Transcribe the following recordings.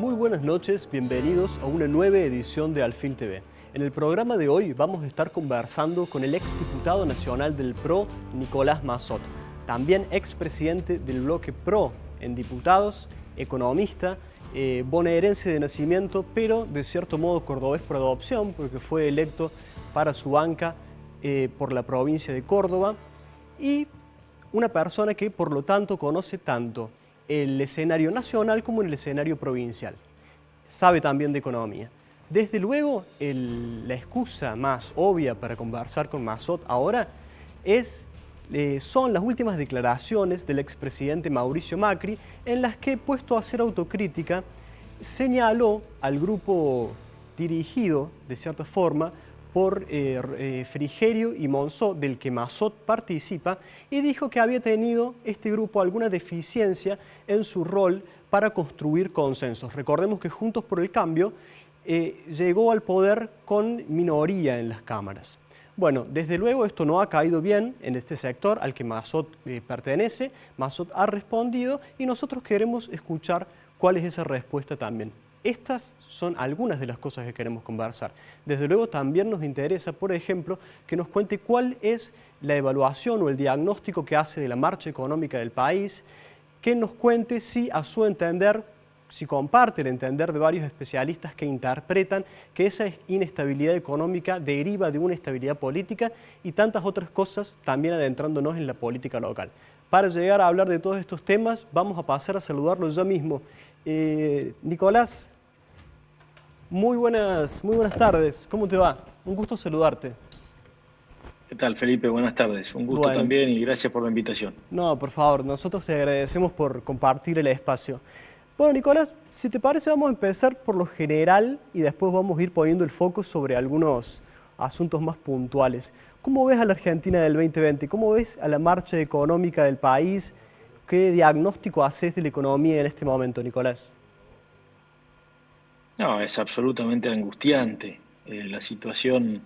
Muy buenas noches, bienvenidos a una nueva edición de Alfil TV. En el programa de hoy vamos a estar conversando con el exdiputado nacional del PRO, Nicolás Massot, también expresidente del bloque PRO en diputados, economista, bonaerense de nacimiento, pero de cierto modo cordobés por adopción, porque fue electo para su banca por la provincia de Córdoba, y una persona que por lo tanto conoce tanto el escenario nacional como el escenario provincial. Sabe también de economía. Desde luego, la excusa más obvia para conversar con Massot ahora son las últimas declaraciones del expresidente Mauricio Macri, en las que, puesto a hacer autocrítica, señaló al grupo dirigido, de cierta forma, por Frigerio y Monzó, del que Massot participa, y dijo que había tenido este grupo alguna deficiencia en su rol para construir consensos. Recordemos que Juntos por el Cambio llegó al poder con minoría en las cámaras. Bueno, desde luego esto no ha caído bien en este sector al que Massot pertenece. Massot ha respondido y nosotros queremos escuchar cuál es esa respuesta también. Estas son algunas de las cosas que queremos conversar. Desde luego también nos interesa, por ejemplo, que nos cuente cuál es la evaluación o el diagnóstico que hace de la marcha económica del país, que nos cuente si a su entender, si comparte el entender de varios especialistas que interpretan que esa inestabilidad económica deriva de una estabilidad política y tantas otras cosas, también adentrándonos en la política local. Para llegar a hablar de todos estos temas, vamos a pasar a saludarlo ya mismo. Nicolás, muy buenas tardes. ¿Cómo te va? Un gusto saludarte. ¿Qué tal, Felipe? Buenas tardes. Un gusto también y gracias por la invitación. No, por favor, nosotros te agradecemos por compartir el espacio. Bueno, Nicolás, si te parece, vamos a empezar por lo general y después vamos a ir poniendo el foco sobre algunos asuntos más puntuales. ¿Cómo ves a la Argentina del 2020? ¿Cómo ves a la marcha económica del país? ¿Qué diagnóstico haces de la economía en este momento, Nicolás? No, es absolutamente angustiante. La situación,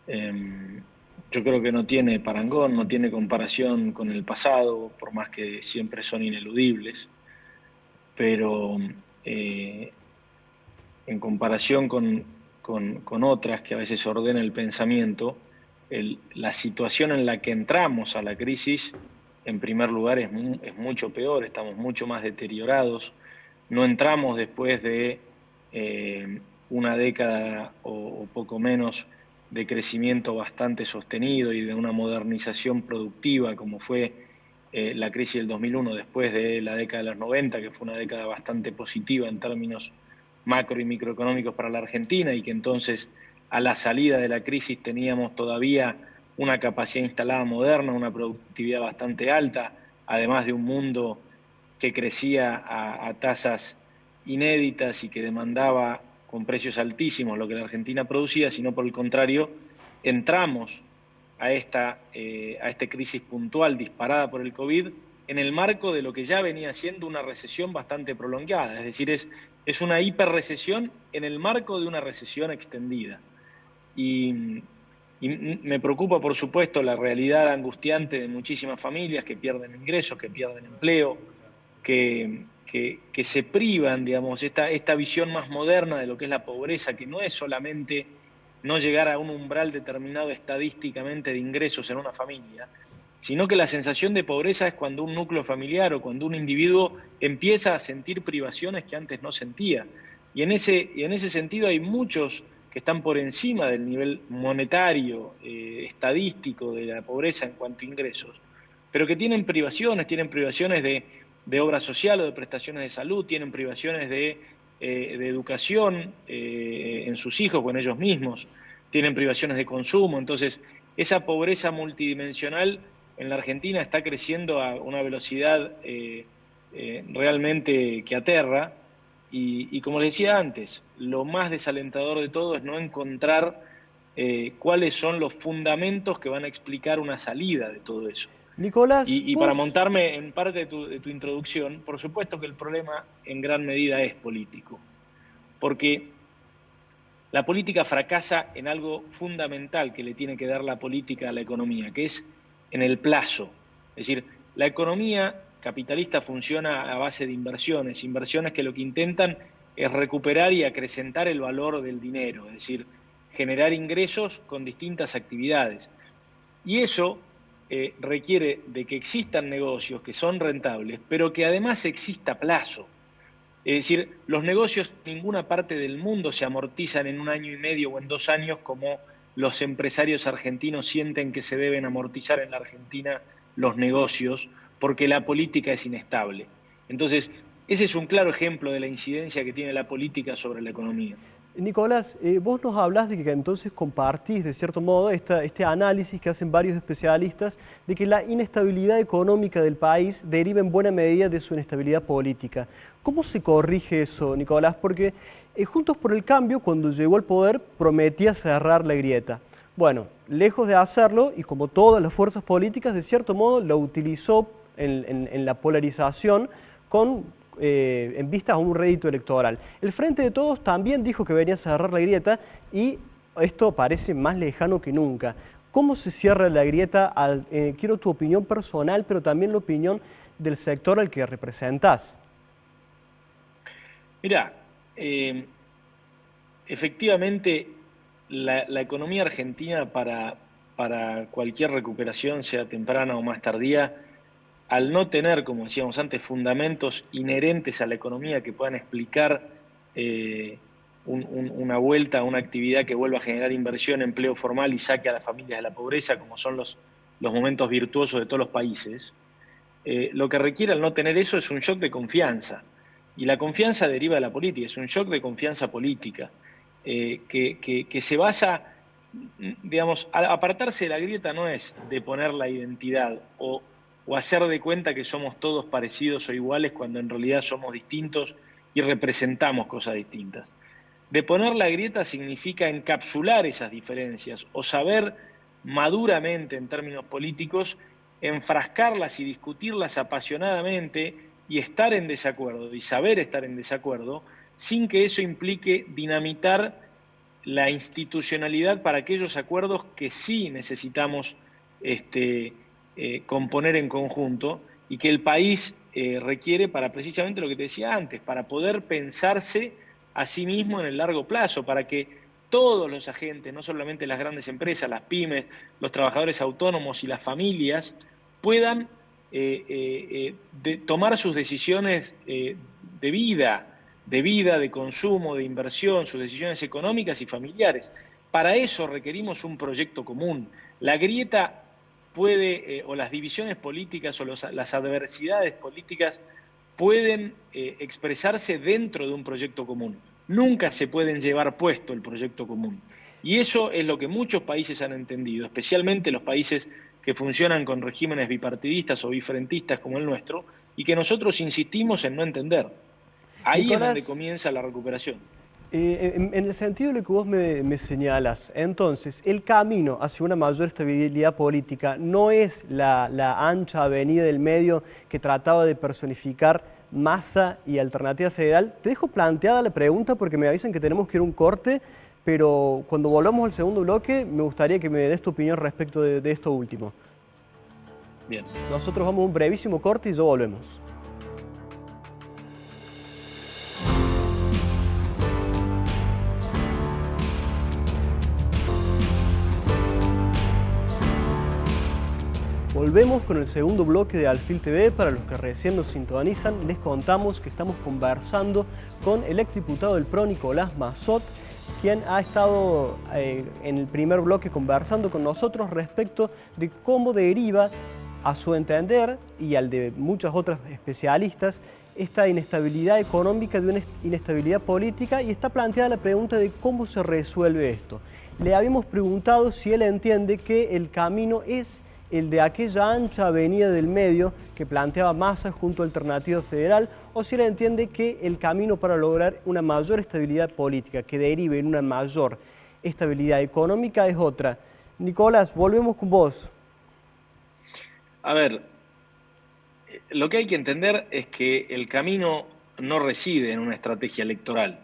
yo creo que no tiene parangón, no tiene comparación con el pasado, por más que siempre son ineludibles. Pero en comparación con otras que a veces ordena el pensamiento, la situación en la que entramos a la crisis, en primer lugar, es mucho peor, estamos mucho más deteriorados. No entramos después de una década o poco menos de crecimiento bastante sostenido y de una modernización productiva como fue la crisis del 2001 después de la década de los 90, que fue una década bastante positiva en términos macro y microeconómicos para la Argentina y que entonces a la salida de la crisis teníamos todavía una capacidad instalada moderna, una productividad bastante alta, además de un mundo que crecía a tasas inéditas y que demandaba con precios altísimos lo que la Argentina producía, sino por el contrario, entramos a esta crisis puntual disparada por el COVID en el marco de lo que ya venía siendo una recesión bastante prolongada. Es decir, es una hiperrecesión en el marco de una recesión extendida. Y me preocupa, por supuesto, la realidad angustiante de muchísimas familias que pierden ingresos, que pierden empleo, que se privan, digamos, esta visión más moderna de lo que es la pobreza, que no es solamente no llegar a un umbral determinado estadísticamente de ingresos en una familia, sino que la sensación de pobreza es cuando un núcleo familiar o cuando un individuo empieza a sentir privaciones que antes no sentía. Y en ese sentido hay muchos que están por encima del nivel monetario, estadístico de la pobreza en cuanto a ingresos, pero que tienen privaciones de obra social o de prestaciones de salud, tienen privaciones de educación en sus hijos o en ellos mismos, tienen privaciones de consumo. Entonces, esa pobreza multidimensional en la Argentina está creciendo a una velocidad realmente que aterra. Y como les decía antes, lo más desalentador de todo es no encontrar cuáles son los fundamentos que van a explicar una salida de todo eso. Nicolás, Y para montarme en parte de tu introducción, por supuesto que el problema en gran medida es político, porque la política fracasa en algo fundamental que le tiene que dar la política a la economía, que es en el plazo. Es decir, la economía capitalista funciona a base de inversiones que lo que intentan es recuperar y acrecentar el valor del dinero, es decir, generar ingresos con distintas actividades. Y eso requiere de que existan negocios que son rentables, pero que además exista plazo. Es decir, los negocios en ninguna parte del mundo se amortizan en 1 año y medio o en 2 años como los empresarios argentinos sienten que se deben amortizar en la Argentina los negocios, porque la política es inestable. Entonces, ese es un claro ejemplo de la incidencia que tiene la política sobre la economía. Nicolás, vos nos hablás de que entonces compartís, de cierto modo, este análisis que hacen varios especialistas de que la inestabilidad económica del país deriva en buena medida de su inestabilidad política. ¿Cómo se corrige eso, Nicolás? Porque Juntos por el Cambio, cuando llegó al poder, prometía cerrar la grieta. Bueno, lejos de hacerlo, y como todas las fuerzas políticas, de cierto modo, lo utilizó en la polarización en vistas a un rédito electoral. El Frente de Todos también dijo que venía a cerrar la grieta y esto parece más lejano que nunca. ¿Cómo se cierra la grieta? Quiero tu opinión personal, pero también la opinión del sector al que representás. Mirá, efectivamente la economía argentina para cualquier recuperación, sea temprana o más tardía, al no tener, como decíamos antes, fundamentos inherentes a la economía que puedan explicar una vuelta a una actividad que vuelva a generar inversión, empleo formal y saque a las familias de la pobreza, como son los momentos virtuosos de todos los países, lo que requiere al no tener eso es un shock de confianza. Y la confianza deriva de la política, es un shock de confianza política, que se basa, digamos, apartarse de la grieta no es de poner la identidad o hacer de cuenta que somos todos parecidos o iguales cuando en realidad somos distintos y representamos cosas distintas. De poner la grieta significa encapsular esas diferencias o saber maduramente en términos políticos enfrascarlas y discutirlas apasionadamente y estar en desacuerdo y saber estar en desacuerdo sin que eso implique dinamitar la institucionalidad para aquellos acuerdos que sí necesitamos componer en conjunto y que el país requiere para precisamente lo que te decía antes, para poder pensarse a sí mismo en el largo plazo, para que todos los agentes, no solamente las grandes empresas, las pymes, los trabajadores autónomos y las familias, puedan tomar sus decisiones de vida, de consumo, de inversión, sus decisiones económicas y familiares. Para eso requerimos un proyecto común. La grieta puede, o las divisiones políticas o las adversidades políticas pueden expresarse dentro de un proyecto común. Nunca se pueden llevar puesto el proyecto común. Y eso es lo que muchos países han entendido, especialmente los países que funcionan con regímenes bipartidistas o biferentistas como el nuestro, y que nosotros insistimos en no entender. Ahí Nicolás, es donde comienza la recuperación. En el sentido de lo que vos me señalas, entonces, el camino hacia una mayor estabilidad política no es la ancha avenida del medio que trataba de personificar Massa y Alternativa Federal. Te dejo planteada la pregunta porque me avisan que tenemos que ir a un corte, pero cuando volvamos al segundo bloque me gustaría que me des tu opinión respecto de esto último. Bien. Nosotros vamos a un brevísimo corte y ya volvemos. Volvemos con el segundo bloque de Alfil TV. Para los que recién nos sintonizan, les contamos que estamos conversando con el exdiputado del PRO, Nicolás Massot, quien ha estado en el primer bloque conversando con nosotros respecto de cómo deriva, a su entender, y al de muchas otras especialistas, esta inestabilidad económica de una inestabilidad política, y está planteada la pregunta de cómo se resuelve esto. Le habíamos preguntado si él entiende que el camino es el de aquella ancha avenida del medio que planteaba Massa junto a Alternativa Federal, o si él entiende que el camino para lograr una mayor estabilidad política, que derive en una mayor estabilidad económica, es otra. Nicolás, volvemos con vos. A ver, lo que hay que entender es que el camino no reside en una estrategia electoral,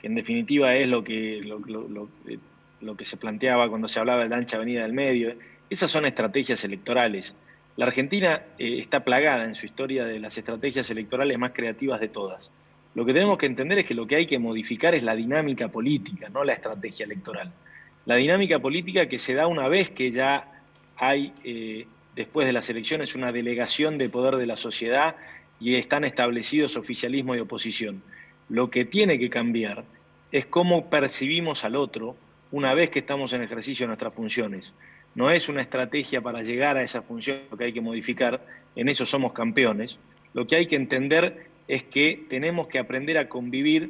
que en definitiva es lo que se planteaba cuando se hablaba de la ancha avenida del medio. Esas son estrategias electorales. La Argentina está plagada en su historia de las estrategias electorales más creativas de todas. Lo que tenemos que entender es que lo que hay que modificar es la dinámica política, no la estrategia electoral. La dinámica política que se da una vez que ya hay, después de las elecciones, una delegación de poder de la sociedad y están establecidos oficialismo y oposición. Lo que tiene que cambiar es cómo percibimos al otro una vez que estamos en ejercicio de nuestras funciones. No es una estrategia para llegar a esa función lo que hay que modificar, en eso somos campeones. Lo que hay que entender es que tenemos que aprender a convivir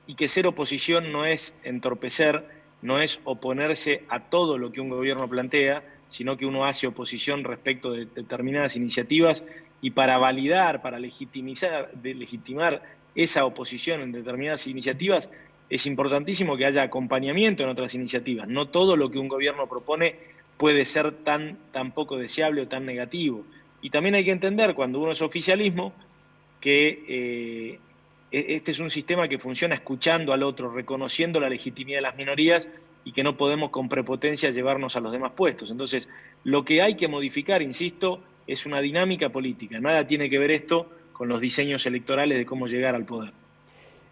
y que ser oposición no es entorpecer, no es oponerse a todo lo que un gobierno plantea, sino que uno hace oposición respecto de determinadas iniciativas y para validar, para legitimar esa oposición en determinadas iniciativas, es importantísimo que haya acompañamiento en otras iniciativas. No todo lo que un gobierno propone puede ser tan poco deseable o tan negativo. Y también hay que entender, cuando uno es oficialismo, que este es un sistema que funciona escuchando al otro, reconociendo la legitimidad de las minorías y que no podemos con prepotencia llevarnos a los demás puestos. Entonces, lo que hay que modificar, insisto, es una dinámica política. Nada tiene que ver esto con los diseños electorales de cómo llegar al poder.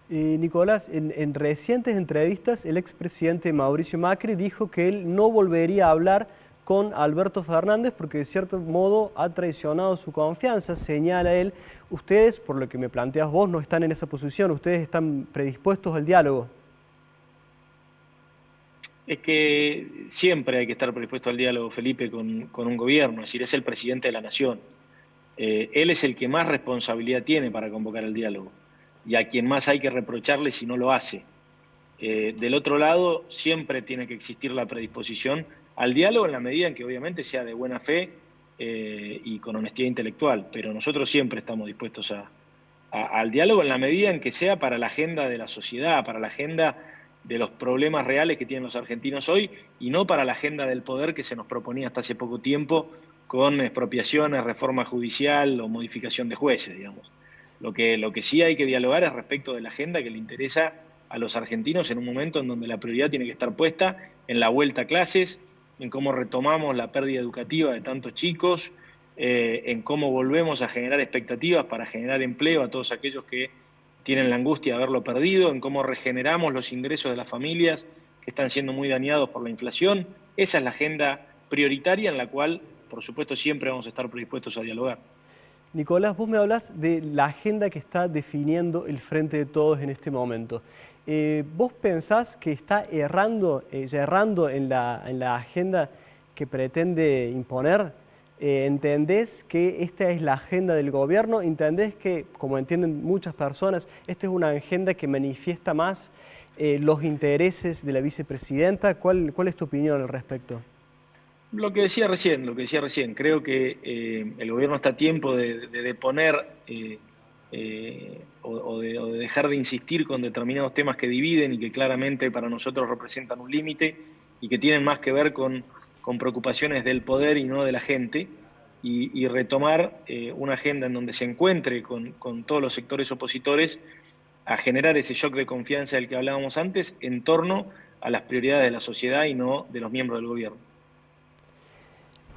Nicolás, en recientes entrevistas, el expresidente Mauricio Macri dijo que él no volvería a hablar con Alberto Fernández porque de cierto modo ha traicionado su confianza, señala él. Ustedes, por lo que me planteas vos, no están en esa posición, ustedes están predispuestos al diálogo. Es que siempre hay que estar predispuesto al diálogo, Felipe, con un gobierno, es decir, es el presidente de la nación. Él es el que más responsabilidad tiene para convocar el diálogo y a quien más hay que reprocharle si no lo hace. Del otro lado, siempre tiene que existir la predisposición al diálogo en la medida en que obviamente sea de buena fe y con honestidad intelectual, pero nosotros siempre estamos dispuestos al diálogo en la medida en que sea para la agenda de la sociedad, para la agenda de los problemas reales que tienen los argentinos hoy y no para la agenda del poder que se nos proponía hasta hace poco tiempo con expropiaciones, reforma judicial o modificación de jueces, digamos. Lo que sí hay que dialogar es respecto de la agenda que le interesa a los argentinos en un momento en donde la prioridad tiene que estar puesta en la vuelta a clases, en cómo retomamos la pérdida educativa de tantos chicos, en cómo volvemos a generar expectativas para generar empleo a todos aquellos que tienen la angustia de haberlo perdido, en cómo regeneramos los ingresos de las familias que están siendo muy dañados por la inflación. Esa es la agenda prioritaria en la cual, por supuesto, siempre vamos a estar predispuestos a dialogar. Nicolás, vos me hablas de la agenda que está definiendo el Frente de Todos en este momento. ¿Vos pensás que está errando en la agenda que pretende imponer? ¿Entendés que esta es la agenda del gobierno? ¿Entendés que, como entienden muchas personas, esta es una agenda que manifiesta más los intereses de la vicepresidenta? ¿Cuál es tu opinión al respecto? Lo que decía recién, creo que el gobierno está a tiempo de deponer o de dejar de insistir con determinados temas que dividen y que claramente para nosotros representan un límite y que tienen más que ver con preocupaciones del poder y no de la gente, y retomar una agenda en donde se encuentre con todos los sectores opositores a generar ese shock de confianza del que hablábamos antes en torno a las prioridades de la sociedad y no de los miembros del gobierno.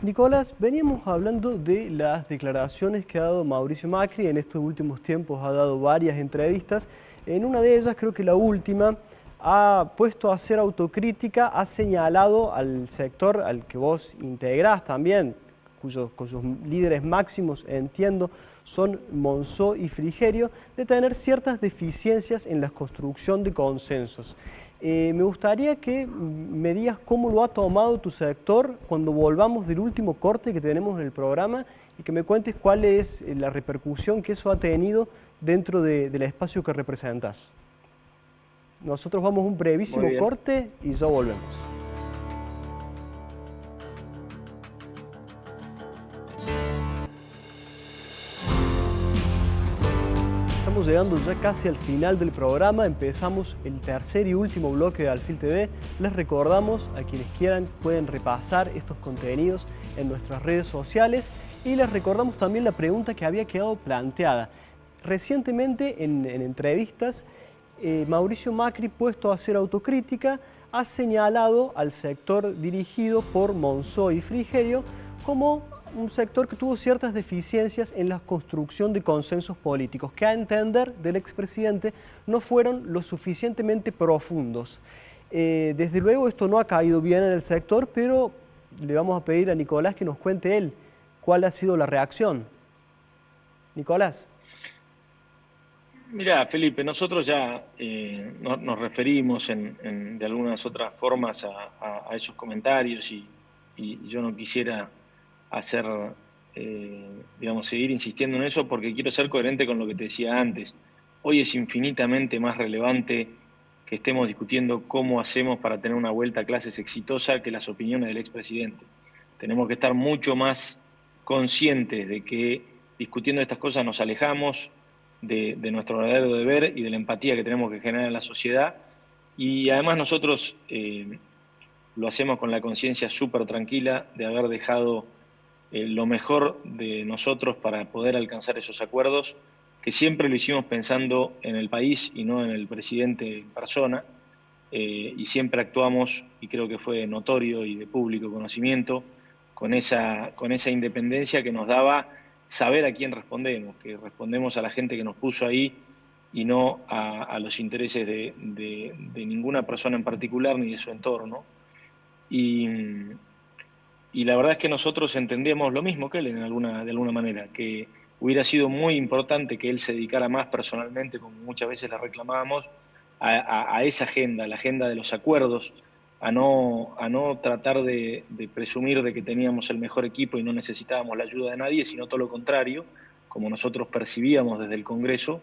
Nicolás, veníamos hablando de las declaraciones que ha dado Mauricio Macri. En estos últimos tiempos ha dado varias entrevistas. En una de ellas, creo que la última, ha puesto a hacer autocrítica, ha señalado al sector al que vos integrás también, cuyos líderes máximos, entiendo, son Monzó y Frigerio, de tener ciertas deficiencias en la construcción de consensos. Me gustaría que me digas cómo lo ha tomado tu sector cuando volvamos del último corte que tenemos en el programa y que me cuentes cuál es la repercusión que eso ha tenido dentro del espacio que representas. Nosotros vamos a un brevísimo corte y ya volvemos. Estamos llegando ya casi al final del programa, empezamos el tercer y último bloque de Alfil TV. Les recordamos a quienes quieran pueden repasar estos contenidos en nuestras redes sociales y les recordamos también la pregunta que había quedado planteada. Recientemente en entrevistas, Mauricio Macri, puesto a hacer autocrítica, ha señalado al sector dirigido por Monzó y Frigerio como un sector que tuvo ciertas deficiencias en la construcción de consensos políticos, que a entender del expresidente no fueron lo suficientemente profundos. Desde luego esto no ha caído bien en el sector, pero le vamos a pedir a Nicolás que nos cuente él cuál ha sido la reacción. Nicolás. Mira, Felipe, nosotros ya nos referimos de algunas otras formas a esos comentarios y yo no quisiera hacer, seguir insistiendo en eso porque quiero ser coherente con lo que te decía antes. Hoy es infinitamente más relevante que estemos discutiendo cómo hacemos para tener una vuelta a clases exitosa que las opiniones del expresidente. Tenemos que estar mucho más conscientes de que discutiendo estas cosas nos alejamos de nuestro verdadero deber y de la empatía que tenemos que generar en la sociedad. Y además nosotros lo hacemos con la conciencia súper tranquila de haber dejado lo mejor de nosotros para poder alcanzar esos acuerdos, que siempre lo hicimos pensando en el país y no en el presidente en persona, y siempre actuamos, y creo que fue notorio y de público conocimiento, con esa independencia que nos daba saber a quién respondemos, que respondemos a la gente que nos puso ahí y no a los intereses de ninguna persona en particular ni de su entorno. Y la verdad es que nosotros entendíamos lo mismo que él de alguna manera, que hubiera sido muy importante que él se dedicara más personalmente, como muchas veces le reclamábamos, a esa agenda, la agenda de los acuerdos, a no tratar de presumir de que teníamos el mejor equipo y no necesitábamos la ayuda de nadie, sino todo lo contrario, como nosotros percibíamos desde el Congreso,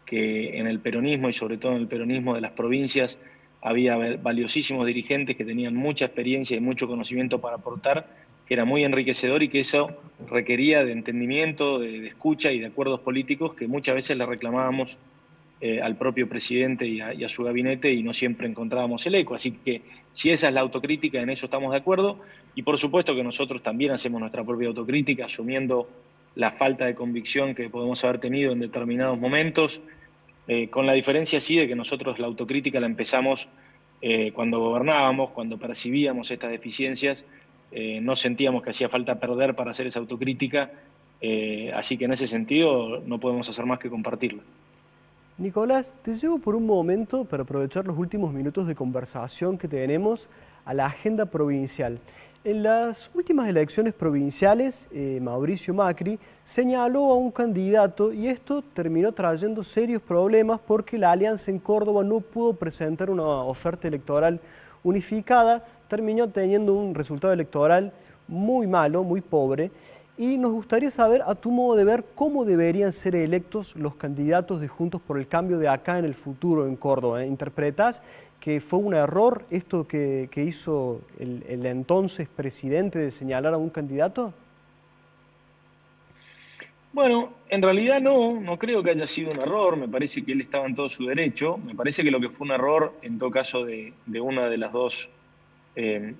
que en el peronismo y sobre todo en el peronismo de las provincias había valiosísimos dirigentes que tenían mucha experiencia y mucho conocimiento para aportar, que era muy enriquecedor y que eso requería de entendimiento, de escucha y de acuerdos políticos que muchas veces le reclamábamos al propio presidente y a su gabinete y no siempre encontrábamos el eco. Así que si esa es la autocrítica, en eso estamos de acuerdo y por supuesto que nosotros también hacemos nuestra propia autocrítica asumiendo la falta de convicción que podemos haber tenido en determinados momentos, con la diferencia sí de que nosotros la autocrítica la empezamos cuando gobernábamos, cuando percibíamos estas deficiencias, no sentíamos que hacía falta perder para hacer esa autocrítica, así que en ese sentido no podemos hacer más que compartirla. Nicolás, te llevo por un momento para aprovechar los últimos minutos de conversación que tenemos a la agenda provincial. En las últimas elecciones provinciales, Mauricio Macri señaló a un candidato y esto terminó trayendo serios problemas porque la Alianza en Córdoba no pudo presentar una oferta electoral unificada, terminó teniendo un resultado electoral muy malo, muy pobre. Y nos gustaría saber, a tu modo de ver, cómo deberían ser electos los candidatos de Juntos por el Cambio de acá en el futuro en Córdoba. ¿Interpretás que fue un error esto que hizo el entonces presidente de señalar a un candidato? Bueno, en realidad no creo que haya sido un error, me parece que él estaba en todo su derecho, me parece que lo que fue un error, en todo caso de una de las dos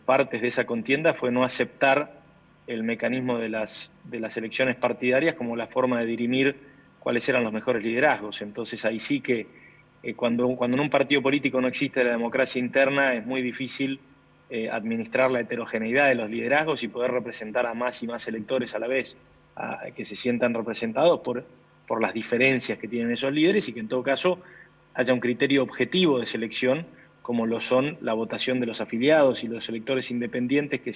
partes de esa contienda, fue no aceptar el mecanismo de las elecciones partidarias como la forma de dirimir cuáles eran los mejores liderazgos. Entonces ahí sí que cuando en un partido político no existe la democracia interna es muy difícil administrar la heterogeneidad de los liderazgos y poder representar a más y más electores a la vez, que se sientan representados por las diferencias que tienen esos líderes y que en todo caso haya un criterio objetivo de selección como lo son la votación de los afiliados y los electores independientes que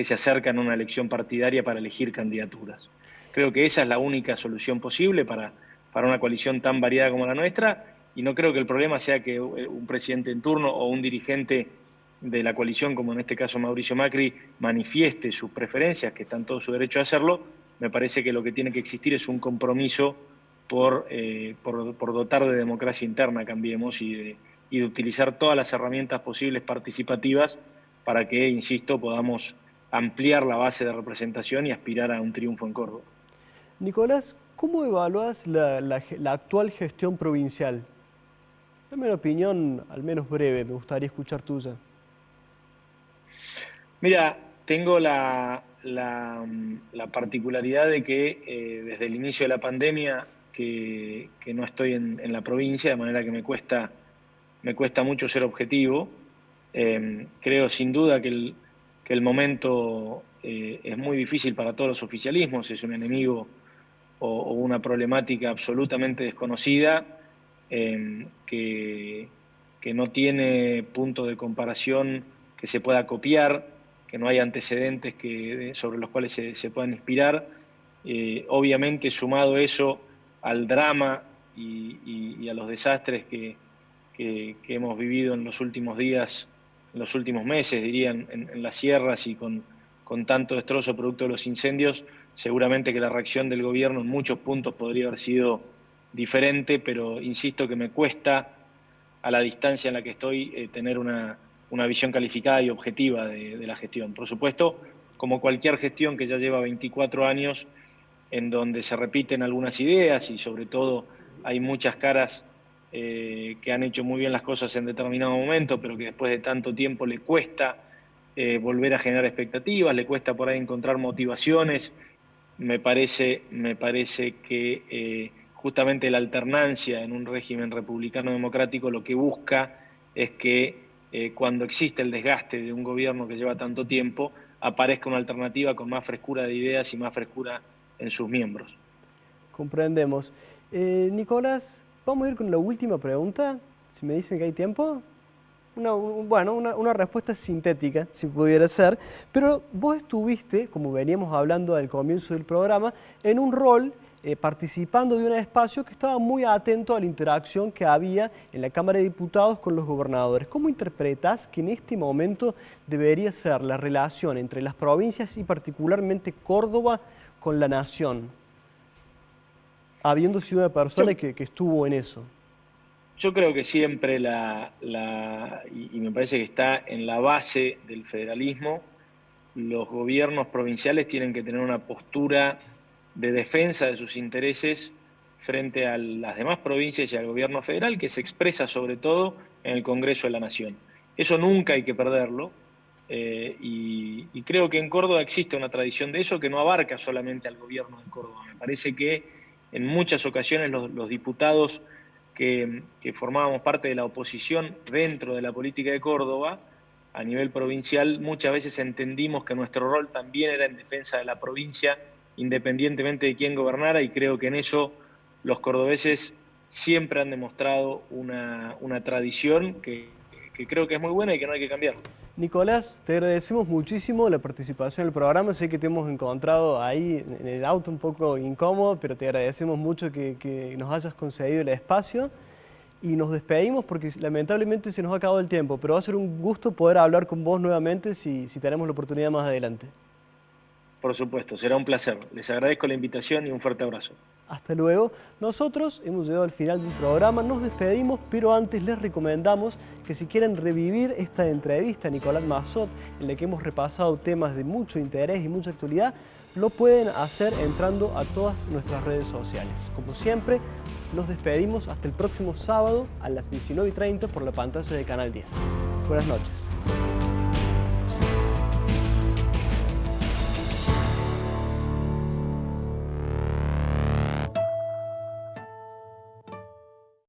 se acercan a una elección partidaria para elegir candidaturas. Creo que esa es la única solución posible para una coalición tan variada como la nuestra y no creo que el problema sea que un presidente en turno o un dirigente de la coalición, como en este caso Mauricio Macri, manifieste sus preferencias, que está en todo su derecho a hacerlo. Me parece que lo que tiene que existir es un compromiso por dotar de democracia interna, Cambiemos, y de utilizar todas las herramientas posibles participativas para que, insisto, podamos ampliar la base de representación y aspirar a un triunfo en Córdoba. Nicolás, ¿cómo evalúas la actual gestión provincial? Dame una opinión, al menos breve, me gustaría escuchar tuya. Mira, tengo la particularidad de que desde el inicio de la pandemia que no estoy en la provincia, de manera que me cuesta mucho ser objetivo. Creo sin duda que el momento es muy difícil para todos los oficialismos, es un enemigo o una problemática absolutamente desconocida, que no tiene punto de comparación que se pueda copiar, que no hay antecedentes sobre los cuales se puedan inspirar. Obviamente, sumado eso al drama y a los desastres que hemos vivido en los últimos días, en los últimos meses, dirían, en las sierras y con tanto destrozo producto de los incendios, seguramente que la reacción del gobierno en muchos puntos podría haber sido diferente, pero insisto que me cuesta, a la distancia en la que estoy, tener una visión calificada y objetiva de la gestión. Por supuesto, como cualquier gestión que ya lleva 24 años, en donde se repiten algunas ideas y sobre todo hay muchas caras que han hecho muy bien las cosas en determinado momento, pero que después de tanto tiempo le cuesta volver a generar expectativas, le cuesta por ahí encontrar motivaciones. Me parece que justamente la alternancia en un régimen republicano democrático lo que busca es que cuando existe el desgaste de un gobierno que lleva tanto tiempo, aparezca una alternativa con más frescura de ideas y más frescura en sus miembros. Comprendemos. Nicolás, vamos a ir con la última pregunta, si me dicen que hay tiempo. Una respuesta sintética, si pudiera ser, pero vos estuviste, como veníamos hablando al comienzo del programa, en un rol participando de un espacio que estaba muy atento a la interacción que había en la Cámara de Diputados con los gobernadores. ¿Cómo interpretás que en este momento debería ser la relación entre las provincias y particularmente Córdoba con la nación, habiendo sido una persona que estuvo en eso? Yo creo que siempre y me parece que está en la base del federalismo, los gobiernos provinciales tienen que tener una postura de defensa de sus intereses frente a las demás provincias y al gobierno federal, que se expresa sobre todo en el Congreso de la Nación. Eso nunca hay que perderlo, y creo que en Córdoba existe una tradición de eso que no abarca solamente al gobierno de Córdoba. Me parece que en muchas ocasiones los diputados que formábamos parte de la oposición dentro de la política de Córdoba, a nivel provincial, muchas veces entendimos que nuestro rol también era en defensa de la provincia, independientemente de quién gobernara, y creo que en eso los cordobeses siempre han demostrado una tradición que creo que es muy buena y que no hay que cambiar. Nicolás, te agradecemos muchísimo la participación en el programa. Sé que te hemos encontrado ahí en el auto un poco incómodo, pero te agradecemos mucho que nos hayas concedido el espacio. Y nos despedimos porque lamentablemente se nos ha acabado el tiempo, pero va a ser un gusto poder hablar con vos nuevamente si tenemos la oportunidad más adelante. Por supuesto, será un placer. Les agradezco la invitación y un fuerte abrazo. Hasta luego. Nosotros hemos llegado al final del programa, nos despedimos, pero antes les recomendamos que si quieren revivir esta entrevista a Nicolás Massot, en la que hemos repasado temas de mucho interés y mucha actualidad, lo pueden hacer entrando a todas nuestras redes sociales. Como siempre, nos despedimos hasta el próximo sábado a las 19:30 por la pantalla de Canal 10. Buenas noches.